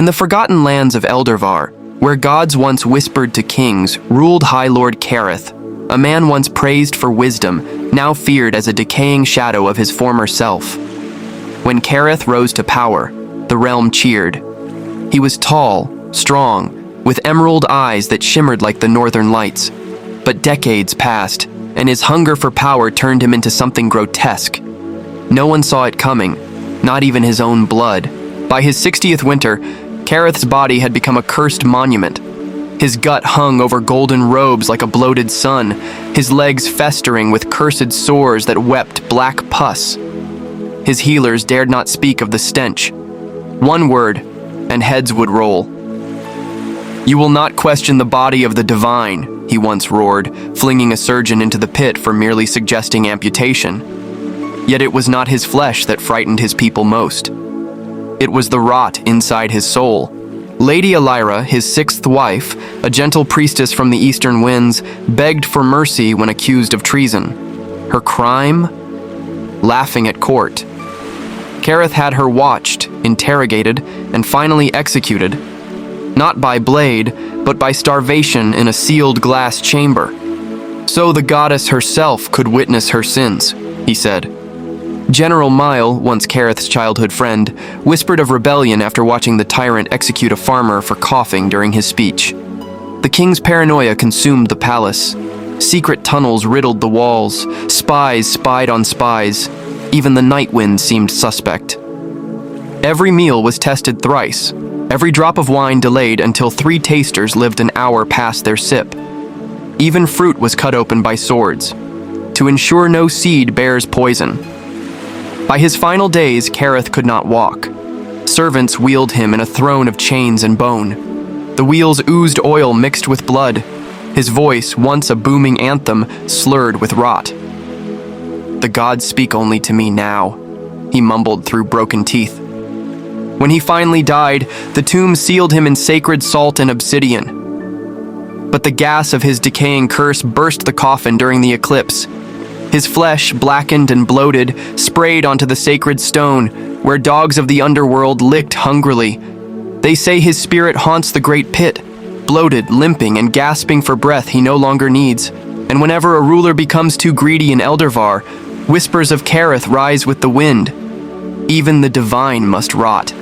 the forgotten lands of Eldervar, where gods once whispered to kings, ruled High Lord Kareth, a man once praised for wisdom, now feared as a decaying shadow of his former self. When Kareth rose to power, the realm cheered. He was tall, strong, with emerald eyes that shimmered like the northern lights. But decades passed, and his hunger for power turned him into something grotesque. No one saw it coming, not even his own blood. By his 60th winter, Kareth's body had become a cursed monument. His gut hung over golden robes like a bloated sun, his legs festering with cursed sores that wept black pus. His healers dared not speak of the stench. One word, and heads would roll. "You will not question the body of the divine," he once roared, flinging a surgeon into the pit for merely suggesting amputation. Yet it was not his flesh that frightened his people most. It was the rot inside his soul. Lady Elira, his 6th wife, a gentle priestess from the eastern winds, begged for mercy when accused of treason. Her crime? Laughing at court. Kareth had her watched, interrogated, and finally executed. Not by blade, but by starvation in a sealed glass chamber. So the goddess herself could witness her sins, he said. General Mile, once Kareth's childhood friend, whispered of rebellion after watching the tyrant execute a farmer for coughing during his speech. The king's paranoia consumed the palace. Secret tunnels riddled the walls. Spies spied on spies. Even the night wind seemed suspect. Every meal was tested thrice. Every drop of wine delayed until 3 tasters lived an hour past their sip. Even fruit was cut open by swords, to ensure no seed bears poison. By his final days, Kareth could not walk. Servants wheeled him in a throne of chains and bone. The wheels oozed oil mixed with blood. His voice, once a booming anthem, slurred with rot. "The gods speak only to me now," he mumbled through broken teeth. When he finally died, the tomb sealed him in sacred salt and obsidian. But the gas of his decaying curse burst the coffin during the eclipse. His flesh, blackened and bloated, sprayed onto the sacred stone, where dogs of the underworld licked hungrily. They say his spirit haunts the great pit, bloated, limping, and gasping for breath he no longer needs. And whenever a ruler becomes too greedy in Eldervar, whispers of Kareth rise with the wind. Even the divine must rot.